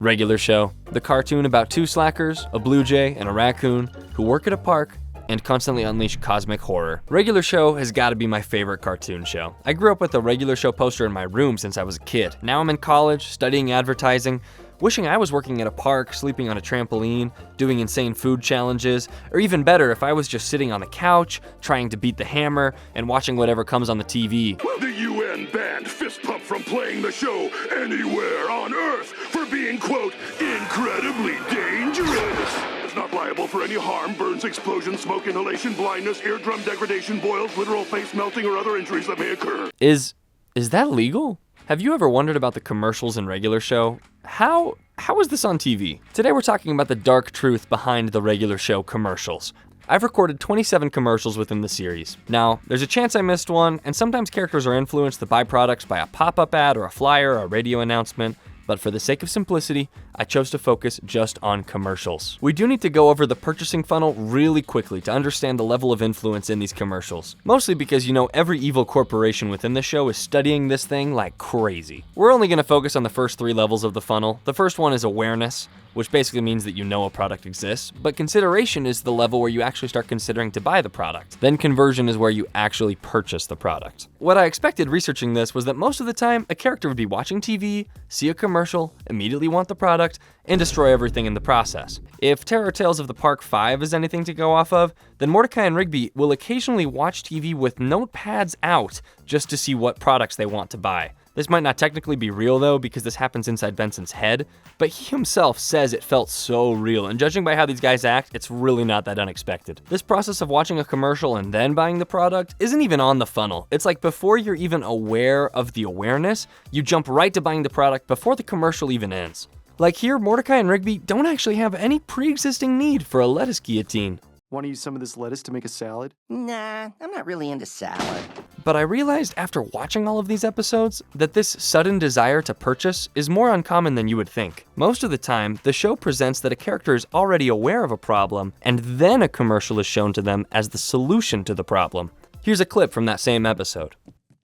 Regular Show, the cartoon about two slackers, a blue jay, and a raccoon who work at a park and constantly unleash cosmic horror. Regular Show has got to be my favorite cartoon show. I grew up with a Regular Show poster in my room since I was a kid. Now I'm in college, studying advertising, wishing I was working at a park, sleeping on a trampoline, doing insane food challenges, or even better if I was just sitting on the couch, trying to beat the hammer, and watching whatever comes on the TV. The UN banned Fist Pump from playing the show anywhere on Earth for being, quote, incredibly dangerous. It's not liable for any harm, burns, explosions, smoke inhalation, blindness, eardrum degradation, boils, literal face melting, or other injuries that may occur. Is that legal? Have you ever wondered about the commercials in Regular Show? How is this on TV? Today we're talking about the dark truth behind the Regular Show commercials. I've recorded 27 commercials within the series. Now, there's a chance I missed one, and sometimes characters are influenced to buy products by a pop-up ad or a flyer or a radio announcement, but for the sake of simplicity, I chose to focus just on commercials. We do need to go over the purchasing funnel really quickly to understand the level of influence in these commercials. Mostly because you know every evil corporation within the show is studying this thing like crazy. We're only gonna focus on the first 3 levels of the funnel. The first one is awareness, which basically means that you know a product exists, but consideration is the level where you actually start considering to buy the product. Then conversion is where you actually purchase the product. What I expected researching this was that most of the time, a character would be watching TV, see a commercial, immediately want the product, and destroy everything in the process. If Terror Tales of the Park 5 is anything to go off of, then Mordecai and Rigby will occasionally watch TV with notepads out just to see what products they want to buy. This might not technically be real though, because this happens inside Benson's head, but he himself says it felt so real, and judging by how these guys act, it's really not that unexpected. This process of watching a commercial and then buying the product isn't even on the funnel. It's like before you're even aware of the awareness, you jump right to buying the product before the commercial even ends. Like here, Mordecai and Rigby don't actually have any pre-existing need for a lettuce guillotine. Want to use some of this lettuce to make a salad? Nah, I'm not really into salad. But I realized after watching all of these episodes that this sudden desire to purchase is more uncommon than you would think. Most of the time, the show presents that a character is already aware of a problem, and then a commercial is shown to them as the solution to the problem. Here's a clip from that same episode.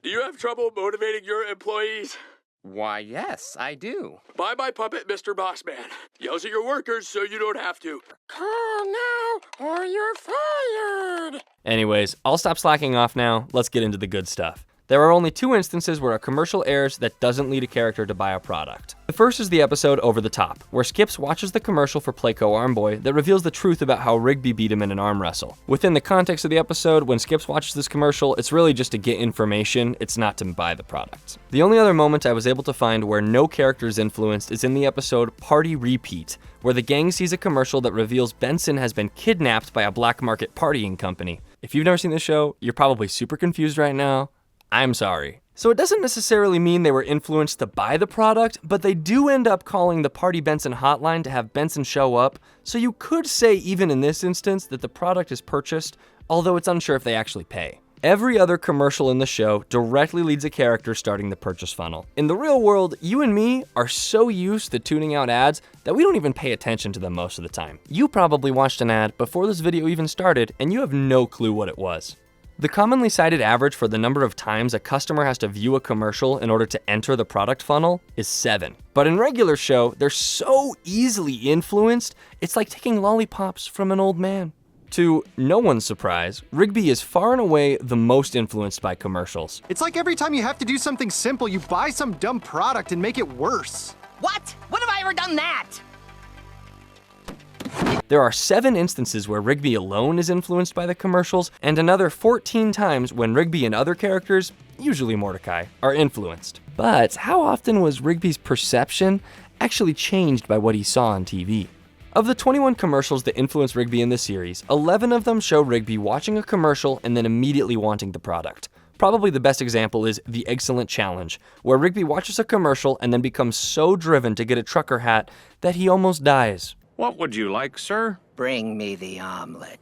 Do you have trouble motivating your employees? Why, yes, I do. Buy my puppet, Mr. Bossman. Yells at your workers so you don't have to. Call now or you're fired. Anyways, I'll stop slacking off now. Let's get into the good stuff. There are only 2 instances where a commercial airs that doesn't lead a character to buy a product. The first is the episode Over the Top, where Skips watches the commercial for Playco Arm Boy that reveals the truth about how Rigby beat him in an arm wrestle. Within the context of the episode, when Skips watches this commercial, it's really just to get information, it's not to buy the product. The only other moment I was able to find where no character is influenced is in the episode Party Repeat, where the gang sees a commercial that reveals Benson has been kidnapped by a black market partying company. If you've never seen the show, you're probably super confused right now. I'm sorry. So it doesn't necessarily mean they were influenced to buy the product, but they do end up calling the Party Benson hotline to have Benson show up, so you could say even in this instance that the product is purchased, although it's unsure if they actually pay. Every other commercial in the show directly leads a character starting the purchase funnel. In the real world, you and me are so used to tuning out ads that we don't even pay attention to them most of the time. You probably watched an ad before this video even started, and you have no clue what it was. The commonly cited average for the number of times a customer has to view a commercial in order to enter the product funnel is 7. But in Regular Show, they're so easily influenced, it's like taking lollipops from an old man. To no one's surprise, Rigby is far and away the most influenced by commercials. It's like every time you have to do something simple, you buy some dumb product and make it worse. What? When have I ever done that? There are 7 instances where Rigby alone is influenced by the commercials, and another 14 times when Rigby and other characters, usually Mordecai, are influenced. But how often was Rigby's perception actually changed by what he saw on TV? Of the 21 commercials that influenced Rigby in the series, 11 of them show Rigby watching a commercial and then immediately wanting the product. Probably the best example is The Excellent Challenge, where Rigby watches a commercial and then becomes so driven to get a trucker hat that he almost dies. What would you like, sir? Bring me the omelet.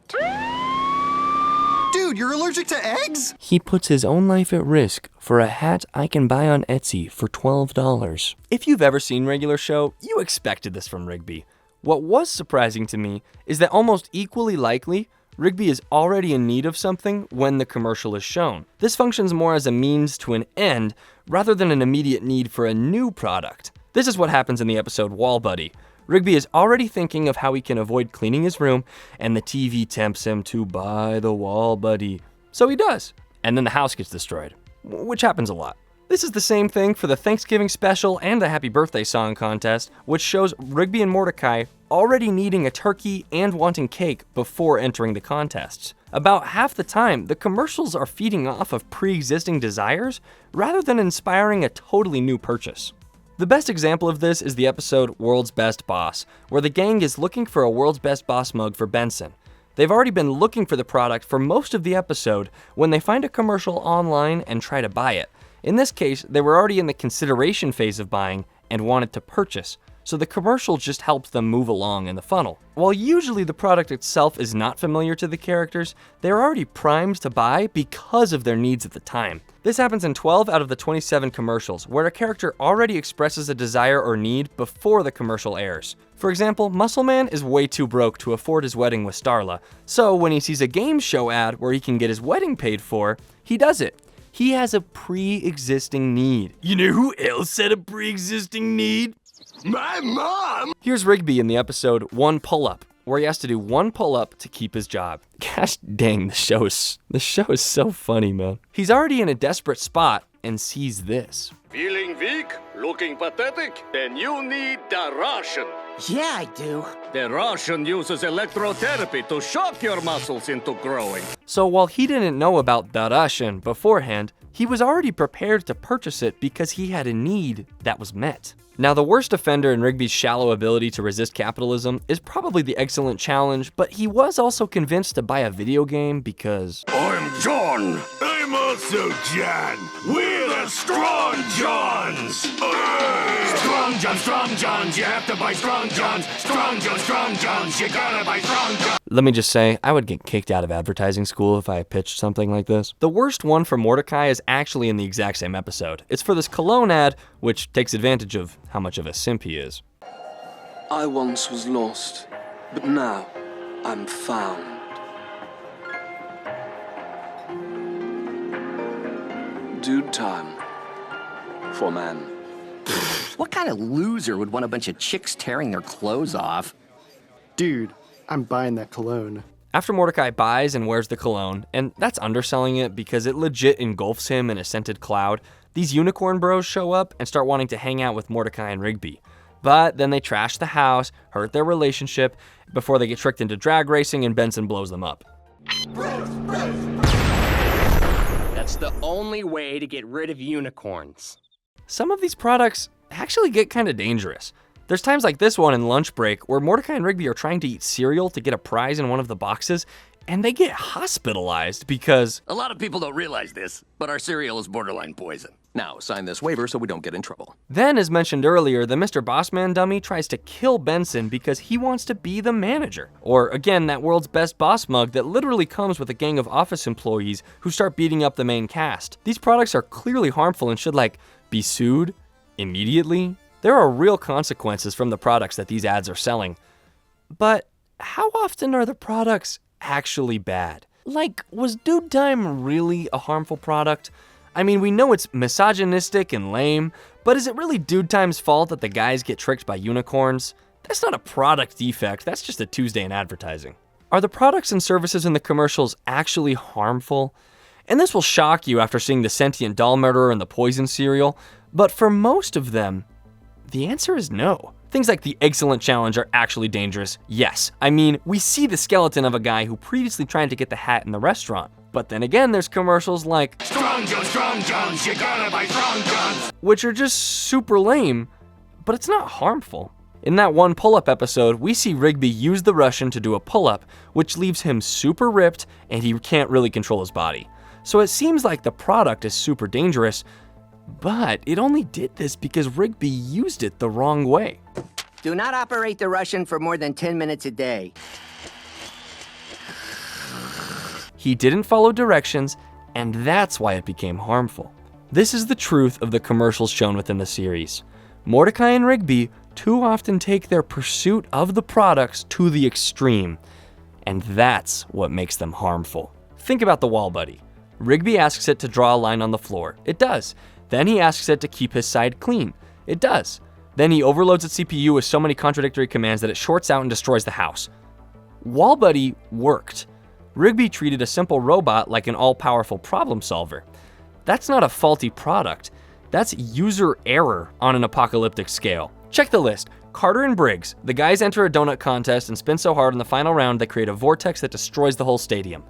Dude, you're allergic to eggs? He puts his own life at risk for a hat I can buy on Etsy for $12. If you've ever seen Regular Show, you expected this from Rigby. What was surprising to me is that almost equally likely, Rigby is already in need of something when the commercial is shown. This functions more as a means to an end rather than an immediate need for a new product. This is what happens in the episode Wall Buddy. Rigby is already thinking of how he can avoid cleaning his room, and the TV tempts him to buy the Wall Buddy. So he does, and then the house gets destroyed, which happens a lot. This is the same thing for the Thanksgiving special and the Happy Birthday song contest, which shows Rigby and Mordecai already needing a turkey and wanting cake before entering the contests. About half the time, the commercials are feeding off of pre-existing desires rather than inspiring a totally new purchase. The best example of this is the episode World's Best Boss, where the gang is looking for a World's Best Boss mug for Benson. They've already been looking for the product for most of the episode when they find a commercial online and try to buy it. In this case, they were already in the consideration phase of buying and wanted to purchase, so the commercial just helps them move along in the funnel. While usually the product itself is not familiar to the characters, they're already primed to buy because of their needs at the time. This happens in 12 out of the 27 commercials, where a character already expresses a desire or need before the commercial airs. For example, Muscle Man is way too broke to afford his wedding with Starla, so when he sees a game show ad where he can get his wedding paid for, he does it. He has a pre-existing need. You know who else had a pre-existing need? My mom! Here's Rigby in the episode One Pull-Up, where he has to do one pull-up to keep his job. Gosh dang, the show is so funny, man. He's already in a desperate spot and sees this. Feeling weak? Looking pathetic? Then you need the Russian. Yeah, I do. The Russian uses electrotherapy to shock your muscles into growing. So while he didn't know about the Russian beforehand, he was already prepared to purchase it because he had a need that was met. Now, the worst offender in Rigby's shallow ability to resist capitalism is probably the Excellent Challenge, but he was also convinced to buy a video game because... I'm John. I'm also John. We're the Strong Johns. Strong Johns. You have to buy Strong Johns. Strong Johns. You gotta buy Strong Johns. Let me just say, I would get kicked out of advertising school if I pitched something like this. The worst one for Mordecai is actually in the exact same episode. It's for this cologne ad, which takes advantage of how much of a simp he is. I once was lost, but now I'm found. Dude time for man. What kind of loser would want a bunch of chicks tearing their clothes off? Dude, I'm buying that cologne. After Mordecai buys and wears the cologne, and that's underselling it because it legit engulfs him in a scented cloud, these unicorn bros show up and start wanting to hang out with Mordecai and Rigby. But then they trash the house, hurt their relationship, before they get tricked into drag racing and Benson blows them up. That's the only way to get rid of unicorns. Some of these products actually get kind of dangerous. There's times like this one in Lunch Break where Mordecai and Rigby are trying to eat cereal to get a prize in one of the boxes, and they get hospitalized because... A lot of people don't realize this, but our cereal is borderline poison. Now, sign this waiver so we don't get in trouble. Then, as mentioned earlier, the Mr. Bossman dummy tries to kill Benson because he wants to be the manager. Or, again, that World's Best Boss mug that literally comes with a gang of office employees who start beating up the main cast. These products are clearly harmful and should, be sued immediately. There are real consequences from the products that these ads are selling. But how often are the products actually bad? Was Dude Time really a harmful product? I mean, we know it's misogynistic and lame, but is it really Dude Time's fault that the guys get tricked by unicorns? That's not a product defect, that's just a Tuesday in advertising. Are the products and services in the commercials actually harmful? And this will shock you after seeing the sentient doll murderer and the poison cereal, but for most of them, the answer is no. Things like the Excellent Challenge are actually dangerous, yes. I mean, we see the skeleton of a guy who previously tried to get the hat in the restaurant. But then again, there's commercials like Strong Johns, you gotta buy Strong Johns. which are just super lame, but it's not harmful. In that one pull-up episode, we see Rigby use the Russian to do a pull-up, which leaves him super ripped and he can't really control his body. So it seems like the product is super dangerous, but it only did this because Rigby used it the wrong way. Do not operate the Russian for more than 10 minutes a day. He didn't follow directions, and that's why it became harmful. This is the truth of the commercials shown within the series. Mordecai and Rigby too often take their pursuit of the products to the extreme, and that's what makes them harmful. Think about the Wall Buddy. Rigby asks it to draw a line on the floor. It does. Then he asks it to keep his side clean. It does. Then he overloads its CPU with so many contradictory commands that it shorts out and destroys the house. WallBuddy worked. Rigby treated a simple robot like an all-powerful problem solver. That's not a faulty product. That's user error on an apocalyptic scale. Check the list. Carter and Briggs. The guys enter a donut contest and spin so hard in the final round they create a vortex that destroys the whole stadium.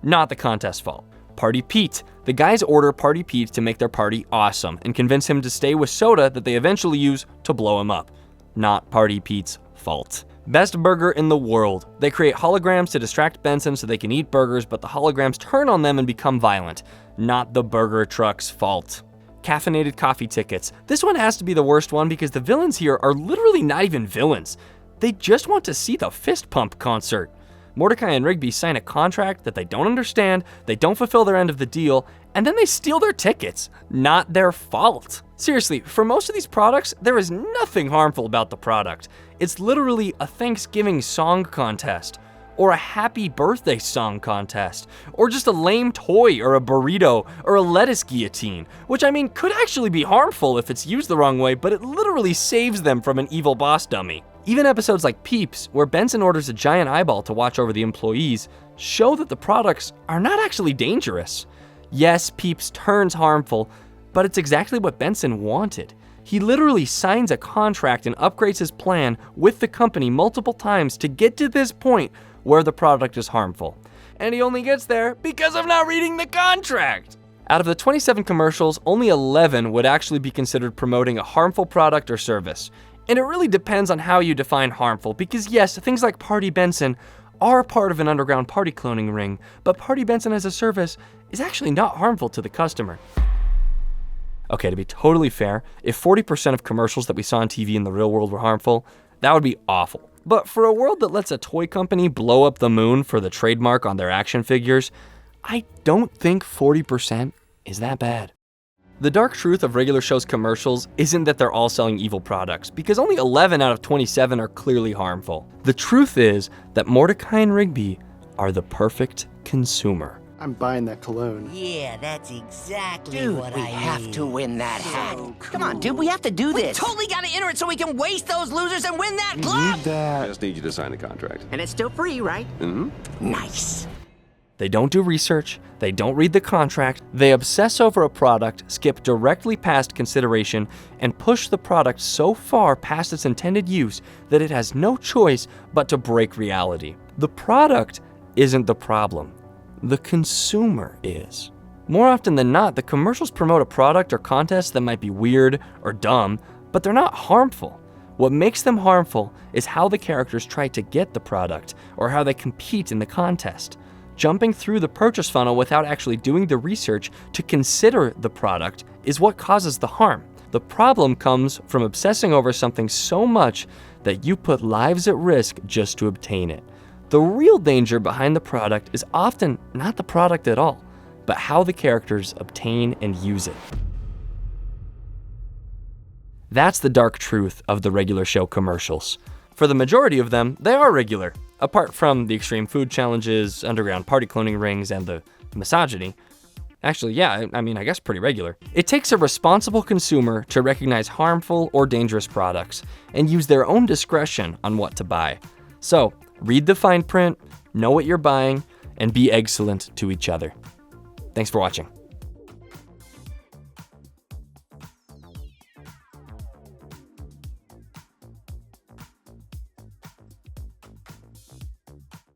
Not the contest's fault. Party Pete. The guys order Party Pete to make their party awesome and convince him to stay with soda that they eventually use to blow him up. Not Party Pete's fault. Best burger in the world. They create holograms to distract Benson so they can eat burgers, but the holograms turn on them and become violent. Not the burger truck's fault. Caffeinated coffee tickets. This one has to be the worst one because the villains here are literally not even villains. They just want to see the fist pump concert. Mordecai and Rigby sign a contract that they don't understand, they don't fulfill their end of the deal, and then they steal their tickets. Not their fault. Seriously, for most of these products, there is nothing harmful about the product. It's literally a Thanksgiving song contest, or a happy birthday song contest, or just a lame toy or a burrito or a lettuce guillotine, which I mean could actually be harmful if it's used the wrong way, but it literally saves them from an evil boss dummy. Even episodes like Peeps, where Benson orders a giant eyeball to watch over the employees, show that the products are not actually dangerous. Yes, Peeps turns harmful, but it's exactly what Benson wanted. He literally signs a contract and upgrades his plan with the company multiple times to get to this point where the product is harmful. And he only gets there because of not reading the contract. Out of the 27 commercials, only 11 would actually be considered promoting a harmful product or service. And it really depends on how you define harmful, because yes, things like Party Benson are part of an underground party cloning ring, but Party Benson as a service is actually not harmful to the customer. Okay, to be totally fair, if 40% of commercials that we saw on TV in the real world were harmful, that would be awful. But for a world that lets a toy company blow up the moon for the trademark on their action figures, I don't think 40% is that bad. The dark truth of regular show's commercials isn't that they're all selling evil products, because only 11 out of 27 are clearly harmful. The truth is that Mordecai and Rigby are the perfect consumer. I'm buying that cologne. Yeah, that's exactly Dude, what we I have need. to win that hat. Come on, dude, we have to do this. Totally gotta enter it so we can waste those losers and win that Need glove! that. I just need you to sign the contract. And it's still free, right? Mm-hmm. Nice. They don't do research, they don't read the contract, they obsess over a product, skip directly past consideration, and push the product so far past its intended use that it has no choice but to break reality. The product isn't the problem, the consumer is. More often than not, the commercials promote a product or contest that might be weird or dumb, but they're not harmful. What makes them harmful is how the characters try to get the product or how they compete in the contest. Jumping through the purchase funnel without actually doing the research to consider the product is what causes the harm. The problem comes from obsessing over something so much that you put lives at risk just to obtain it. The real danger behind the product is often not the product at all, but how the characters obtain and use it. That's the dark truth of the regular show commercials. For the majority of them, they are regular. Apart from the extreme food challenges, underground party cloning rings, and the misogyny. Actually, yeah, I mean, I guess pretty regular. It takes a responsible consumer to recognize harmful or dangerous products and use their own discretion on what to buy. So, read the fine print, know what you're buying, and be excellent to each other. Thanks for watching.